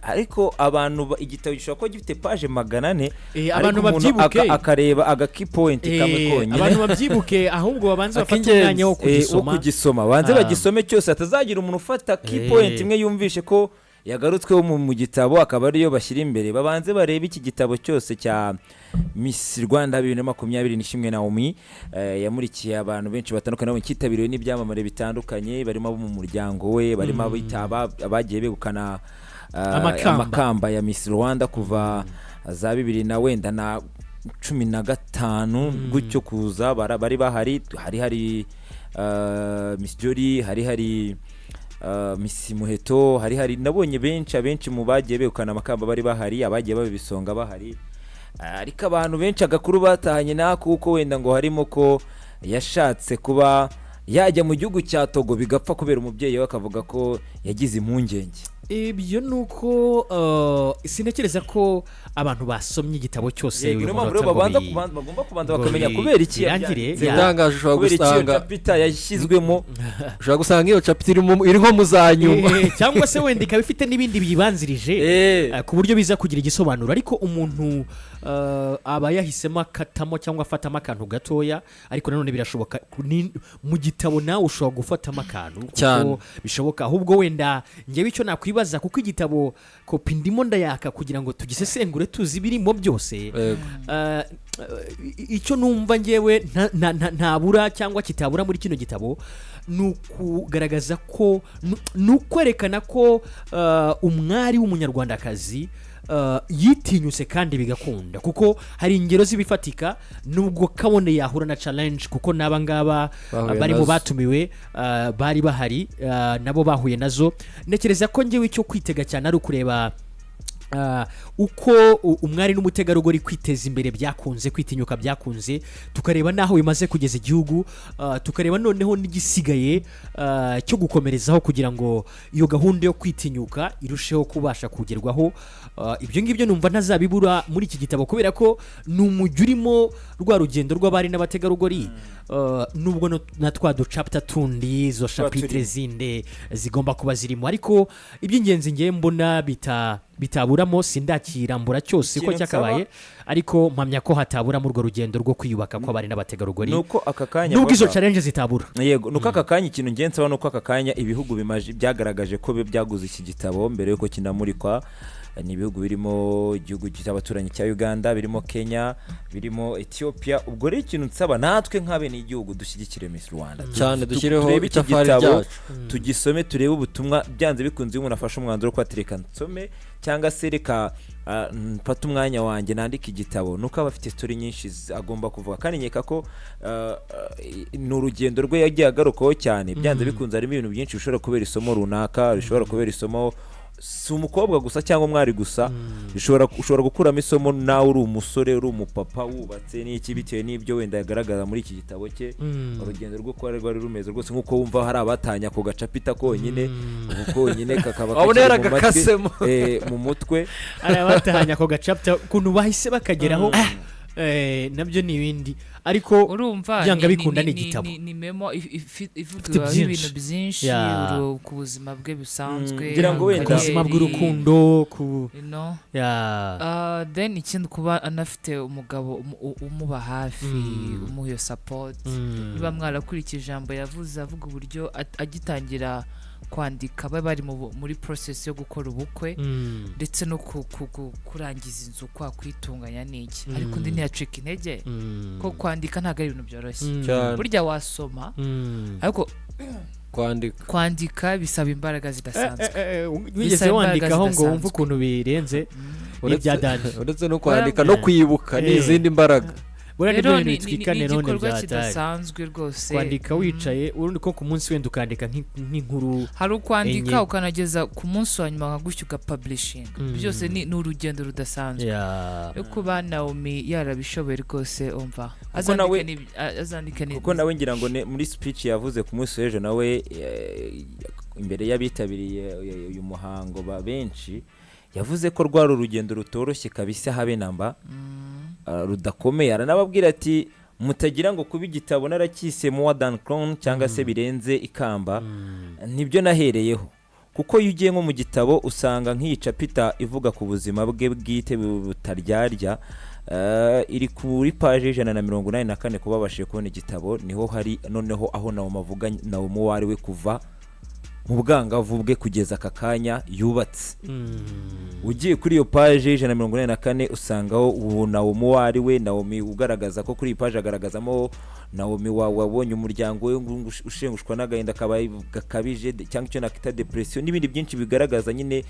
ariko abantu igitabo gishobora kuba gifite page 400 abantu babyibuke akareba agaki point kamwe konyine abantu babyibuke ahubwo babanze bafata umwanya wo kugisoma banze bagisome cyose atazagira umuntu ufata key point imwe yumvishe ko yagarutsweho mu gitabo akaba ariyo bashyira imbere babanze barebe iki gitabo cyose cya Miss Rwanda 2021 Naomie yamurikiye abantu benshi batandukanye cyitabiriwe n'ibyamamare bitandukanye barimo abo mu muryango we barimo abitaba abagiye begukana amakamba ya Miss Rwanda kuva za 2000 na wenda na 15 gutyo kuza bari bahari hari Miss Jolly hari Miss Muheto hari nabonye benshi mu bagiye begukana amakamba bari bahari abagiye babisonga bahari ariko abantu benshi agakuru batahanye na kuko wenda ngo harimo ko yashatse kuba yajya mu gihugu cya Togo bigapfa kubera umubyeyi we akavuga ko yagize impungenge. Ibyo nuko sinekereza ko abantu basomye igitabo cyose bagomba kubanza bakamenya kubera iki zitangaje ushobora gusanga chapter yashyizwemo ushobora gusanga iyo chapter iri nko muzanyuma cyangwa se wenda ikaba ifite n'ibindi bibanzirije ku buryo biza kugira igisobanuro ariko umuntu aba yahisemo akatamo cyangwa afatamo akantu gatoya ariko nanone birashoboka mu gitabo nawe ushobora gufatamo akantu kuko bishoboka ahubwo wenda ngewe icyo nakwibaza kuko igitabo kopi ndimo ndayaka kugira ngo tugisesengure tuzi birimo byose icyo numva ngewe ntabura cyangwa kitabura muri kino gitabo nukugaragaza ko nukwerekana ko umwari w'umunyarwandakazi yitinyuse kandi bigakunda kuko hari ingero zibifatika nubwo kabone yahura na challenge kuko nabangaba bari mu batumiwe bari bahari nabo bahuye nazo nekereza ko ngewe icyo kwitega cyane ari ukureba uko umwari n'umutegarugori kwiteza imbere byakunze kwitinyuka byakunze tukareba naho bimaze kugeza igihugu tukareba noneho n'igisigaye cyo gukomerezaho kugira ngo iyo gahunda yo kwitinyuka irusheho kubasha kugerwaho ibyo ngibyo numva ntazabibura muri iki gitabo kubera ko numujurimo rwa rugendo rw'abari n'abategarugori nubwo natwa du chapter tundi zo chapitre zinde zigomba kuba zirimo ariko iby'ingenzi ngiye mbona bitaburamo sindakirambura cyose ko cyakabaye ariko mpamya ko hatabura mu rwo rugendo rwo kwiyubaka ko abari n'abategarugori nuko akakanya nubwo izo challenge zitabura yego nuko akakanya ikintu ngenzi nuko akakanya ibihugu bimaje byagaragaje ko byaguze iki gitabo mbere yuko kinamurikwa ni ibihugu birimo igihugu cy'abaturanyi cya Uganda birimo Kenya birimo Ethiopia ubwo rero ikintu nsaba natwe nk'abene igihugu dushyigikire Miss Rwanda cyane dushyireho itafari ryacu tugisome turebe ubutumwa byanze bikunze umuntu afashe umwanzuro ko atereka nsome cyangwa se reka mfata umwanya wanjye nandika igitabo nuko aba afite story nyinshi agomba kuvuga kandi nkeka ko ni urugendo rwe yagiye agarukaho cyane byanze bikunze harimo ibintu byinshi bishobora kubera isomo runaka bishobora kubera isomo si umukobwa gusa cyangwa umwari gusa ushobora gukuramo isomo nawe uri umusore uri umupapa wubatse n'iki bitewe n'ibyo wenda yagaragaza muri iki gitabo cye urugendo rwo kuba rwari rumeze rwose nk'uko wumva hari abatanya ku gacapita konyine kakaba mu mutwe hari abatanya ku gacapita ukuntu bahise bakageraho nabyo ni ibindi ariko urumva byanga bikunda n'igitabo ni memo ivuga ibintu byinshi ku buzima bwe bisanzwe ngira ngo wenda ubuzima bw'urukundo then ikindi kuba anafite umugabo umuba hafi umuha iyo support niba mwarakurikije ijambo yavuze avuga uburyo agitangira kwandika bari muri process yo gukora ubukwe ndetse no kurangiza inzu kwa kwitunganya n'iki ariko ndi ntiyacika intege ko kwandika ntago ari ibintu byoroshye burya wasoma ariko kwandika bisaba imbaraga zidasanzwe wigeze wandikaho ngo wumve ukuntu birenze uretse no kwandika no kwibuka n'izindi mbaraga rero ni igikorwa kidasanzwe rwose kwandika wicaye urundi ko ku munsi wenda ukandika nk'inkuru hari ukwandika ukanageza ku munsi wa nyuma nkagushyuka ugapublishing byose ni urugendo rudasanzwe yo kuba Naomie yarabishoboye rwose umva azandika neza kuko nawe ngira ngo muri speech yavuze ku munsi w'ejo nawe imbere y'abitabiriye uyu muhango benshi yavuze ko rwari urugendo rutoroshye kabisa habe namba rudakomeye aranababwira ati mutagira ngo kuba igitabo narakise more than crown cyangwa se birenze ikamba nibyo nahereyeho kuko iyo ugiye nko mu gitabo usanga nk'iyi chapter ivuga ku buzima bwe bwite butaryarya iri kuri page 184 kuba babashije kubona igitabo niho hari noneho aho Naomie avuga Naomie wari we kuva mu bwangavu bwe kugeza aka kanya yubatse. Ugiye kuri iyo page 184 usangaho ubu Naomie wari we Naomie ugaragaza ko kuri iyi page agaragazamo Naomie wabonye umuryango we ushengushwa n'agahinda kabije cyangwa icyo nakita depression n'ibindi byinshi bigaragaza nyine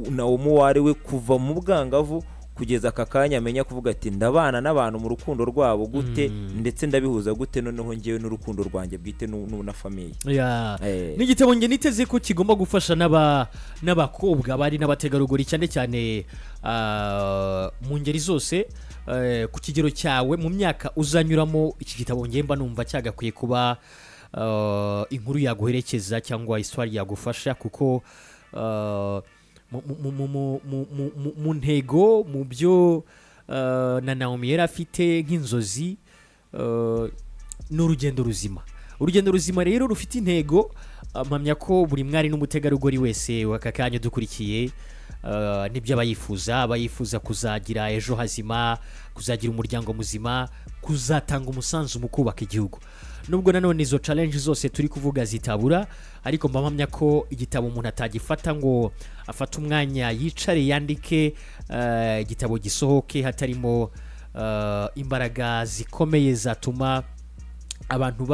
Naomie wari we kuva mu bwangavu kugeza aka kanya amenya kuvuga ati ndabana n'abantu mu rukundo rwabo gute ndetse ndabihuza gute noneho ngewe n'urukundo rwanjye bwite na famille. N'igitabo nge niteze ko kigomba gufasha n'abakobwa bari n'abategarugori cyane cyane mu ngeri zose ku kigero cyawe mu myaka uzanyuramo. Iki gitabo nge mba numva cyagakwiye kuba inkuru yaguherekeza cyangwa histoire yagufasha kuko mu ntego mu byo na Naomie yari afite nk'inzozi n'urugendo ruzima rero rufite intego. Mpamya ko buri mwari n'umutegarugori wese w'aka kanya dukurikiye nibyo abayifuza kuzagira ejo hazima, kuzagira umuryango muzima, kuzatanga umusanzu mu kubaka igihugu. Nubwo nanone izo challenge zose turi kuvuga zitabura, ariko mpamya ko igitabo umuntu atagifata ngo afata umwanya yicare yandike igitabo gisohoke hatarimo imbaraga zikomeye zatuma abantu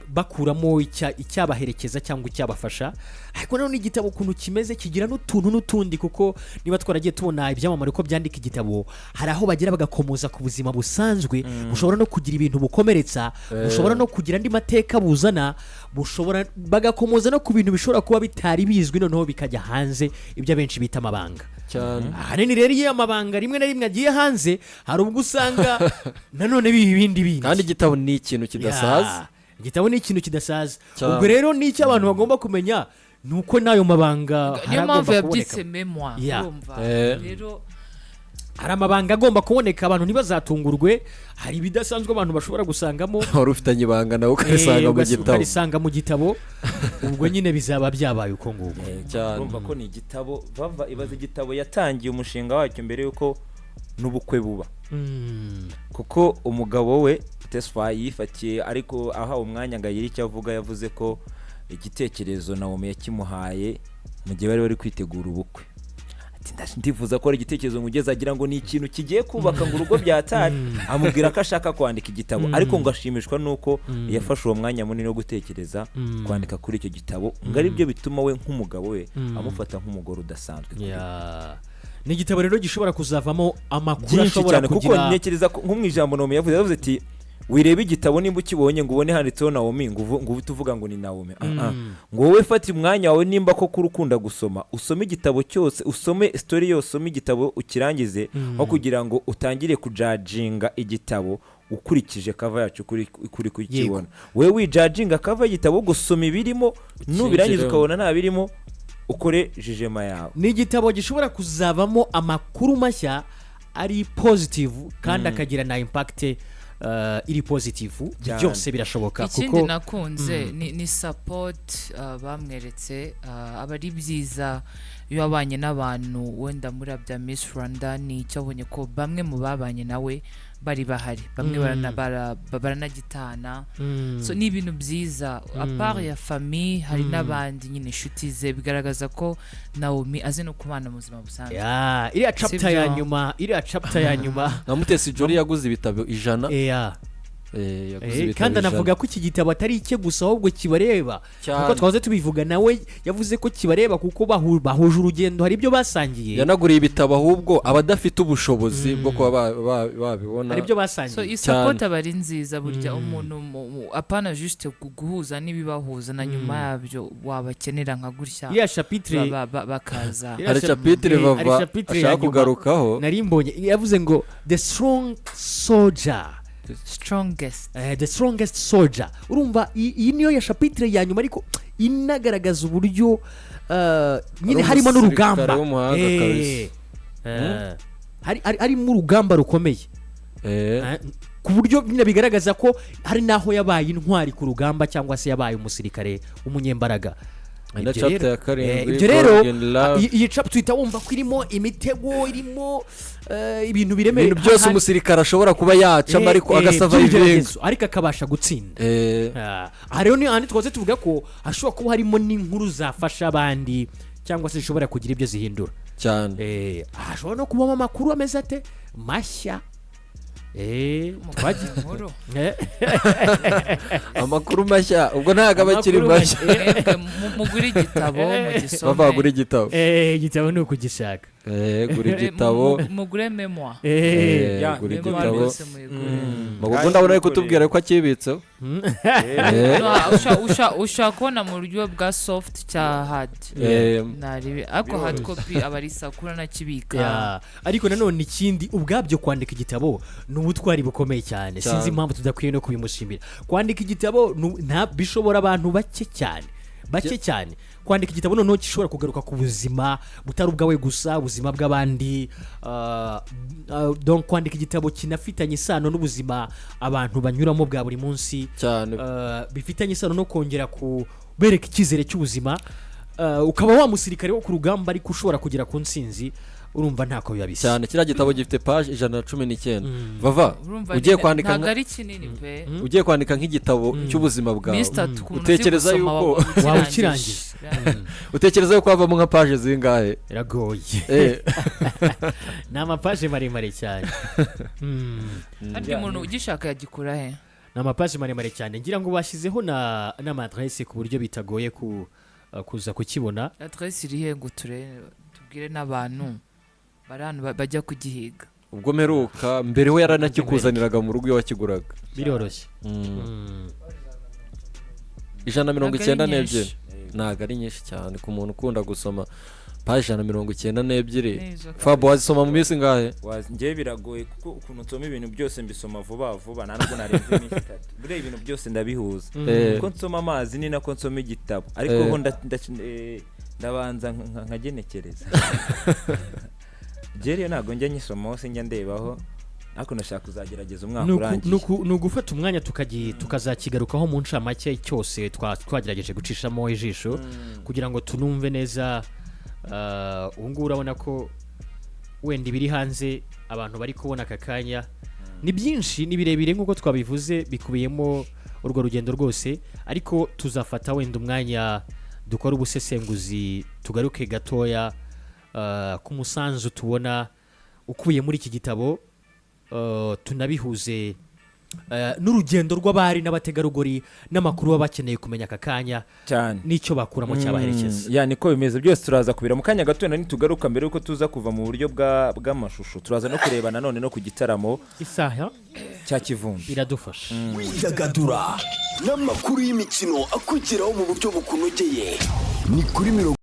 bakuramo icyabaherekeza cyangwa icyabafasha. Ariko nanone igitabo ukuntu kimeze kigira n'utuntu n'utundi, kuko niba twaragiye tubona ibyamamare ko byandika igitabo hari aho bagira bagakomoza ku buzima busanzwe, bushobora no kugira ibintu bukomeretsa, bushobora no kugira andi mateka buzana, bushobora bagakomoza no ku bintu bishobora kuba bitari bizwi noneho bikajya hanze, ibyo abenshi bita amabanga cyane. Ahanini rero iyo amabanga rimwe na rimwe agiye hanze hari ubwo usanga nanone ibindi bindi, kandi igitabo ni ikintu kidasaza. Igitabo ni ikintu kidasaza. Ubwo rero ni icyo abantu bagomba kumenya, nuko nayo mabanga niyo mpamvu yabyitse memoire. Rero hari amabanga agomba kuboneka, abantu ntibazatungurwe. Hari ibidasanzwe abantu bashobora gusangamo, wari ufitanye ibanga nawe ukarisanga mu gitabo. Ubwo nyine bizaba byabaye uko nguko. Urumva ko ni igitabo ibaza igitabo yatangiye umushinga wacyo mbere yuko n'ubukwe buba, kuko umugabo we Tesfa yifatiye, ariko ahawe umwanya ngo agire icyo avuga. Yavuze ko igitekerezo Naomie yakimuhaye mu gihe bari kwitegura ubukwe. Ati ndifuza ko ari igitekerezo ngugeze agira ngo ni ikintu kigiye kubaka ngo urugo byatari. Amubwira ko ashaka kwandika igitabo, ariko ngo ashimishwa nuko yafashe uwo mwanya munini wo gutekereza kwandika kuri icyo gitabo, ngo ari byo bituma we nk'umugabo we amufata nk'umugore udasanzwe. Ni igitabo rero gishobora kuzavamo amakuru ashobora kugira, kuko ntekereza ko nk'umwijambo Naomie yavuze ati wirebe igitabo nimba ukibonye ngo ubone handitseho Naomie ngo tuvuga ngo ni Naomie. Ngo wowe fata umwanya wawe nimba ko kurukunda gusoma, usome igitabo cyose, usome story yose, usome igitabo ukirangize, aho kugira ngo utangire kujudginga igitabo ukurikije cover yacu kuri kukibona. Wewe wijudginga cover y'igitabo, gusoma ibirimo, nubirangiza ukabona nta birimo, ukore jijema yawe. Ni igitabo gishobora kuzavamo amakuru mashya ari positive kandi akagira na impact iri positive. Byose birashoboka. Ikindi nakunze ni support bamweretse, abari byiza iyo abanye n'abantu wenda muri abya Miss Rwanda. Ni cyabonye ko bamwe mu babanye nawe bari bahari, bamwe baranagitana. So ni ibintu byiza. Apart ya famille hari n'abandi nyine inshuti ze, bigaragaza ko Naomie azi no kubana mu buzima busanzwe. Iriya chapter ya nyuma na Mutesi Jolly yaguze ibitabo 100. Kandi anavuga ko iki gitabo atari icye gusa ahubwo kibareba, kuko twaze tubivuga nawe yavuze ko kibareba kuko bahuje urugendo, hari ibyo basangiye. Yanaguriye ibitabo ahubwo abadafite ubushobozi bwo kuba babibona, hari ibyo basangiye. So support abari nziza burya umuntu apana juste guhuza n'ibibahuza, na nyuma yabyo wabakenera nka gutya ya chapitre bakaza. Hari chapitre bava ashaka kugarukaho, nari mbonye yavuze ngo the strong soldier, the strongest soldier. Urumva iyi niyo ya chapitre ya nyuma, ariko inagaragaza uburyo nyine harimo n'urugamba, harimo urugamba rukomeye, ku buryo nyine bigaragaza ko hari naho yabaye intwari ku rugamba cyangwa se yabaye umusirikare w'umunyembaraga. na chapter ya karindwi ibyo rero Born in Love. iyi chapter tuhita wumva ko irimo imitego irimo ibintu biremereye ibintu byose umusirikare ashobora kuba yacamo ariko agasavayivinga ariko akabasha gutsinda aha rero ni ahandi twaze tuvuga ko hashobora kuba harimo n'inkuru zafasha abandi cyangwa se zishobora kugira ibyo zihindura cyane hashobora no kubamo amakuru ameze ate mashya twagiye inkuru amakuru mashya ubwo ntabwo aba akiri mashya mugure igitabo mugisome bavagura igitabo igitabo ni ukugishaka gura igitabo mugure memoire gura igitabo mugomba ndabona ari kutubwira ko akibitseho ushaka kubona mu buryo bwa soft cya hard ariko hard copy aba ari sakura nakibika ariko nanone ikindi ubwabyo kwandika igitabo ni ubutwari bukomeye cyane sinzi impamvu tudakwiye no kubimushimira kwandika igitabo bishobora abantu bake cyane kwandika igitabo noneho gishobora kugaruka ku buzima butari ubwawe gusa ubuzima bw'abandi donc kwandika igitabo kinafitanye isano n'ubuzima abantu banyuramo bwa buri munsi cyane bifitanye isano no kongera kubereka icyizere cy'ubuzima ukaba wa musirikare wo ku rugamba ariko ushobora kugera ku ntsinzi urumva ntako biba bisa cyane kiriya gitabo gifite page 119 vava ugiye kwandika ntabwo ari kinini pe ugiye kwandika nk'igitabo cy'ubuzima bwawe utekereza yuko waba ukirangije utekereza yuko havamo nka page zingahe iragoye ni amapaje maremare cyane kandi umuntu ugishaka yagikura he ni amapaje maremare cyane ngira ngo bashyizeho n'amadresse ku buryo bitagoye kuza kukibona adresse iri he ngo tubwire n'abantu bajya kugihiga ubwo meruka mbere we yaranakikuzaniraga mu rugo iyo wakiguraga biroroshye 192 ntabwo ari nyinshi cyane ku muntu ukunda gusoma page 192 Fabo wazisoma mu minsi ngahe ngewe biragoye kuko ukuntu nsoma ibintu byose mbisoma vuba ntabwo narenze iminsi 3 buriya ibintu byose ndabihuza kuko nsoma amazi ni nako nsoma igitabo ariko ndabanza nkagenekereza Jerry ntabwo njya nyisomaho sinjya ndebaho ariko nashaka kuzagerageza umwaka urangiye ni ugufata umwanya tukazakigarukaho mu ncamake cyose twagerageje gucishamo ijisho kugira ngo tunumve neza ubu ngubu urabona ko wenda ibiri hanze abantu bari kubona aka kanya ni byinshi ni birebire nk'uko twabivuze bikubiyemo urwo rugendo rwose ariko tuzafata wenda umwanya dukora ubusesenguzi tugaruke gatoya ku musanzu tubona ukubiye muri iki gitabo tunabihuze n'urugendo rw'abari n'abategarugori n'amakuru baba bakeneye kumenya aka kanya cyane n'icyo bakuramo cyabaherekeza niko bimeze byose turaza kubira mu kanya gato nitugaruka mbere yuko tuza kuva mu buryo bw'amashusho turaza no kureba nanone no ku gitaramo isaha cya Kivumbi iradufasha widagadura n'amakuru y'imikino akugeraho mu buryo bukunogeye ni kuri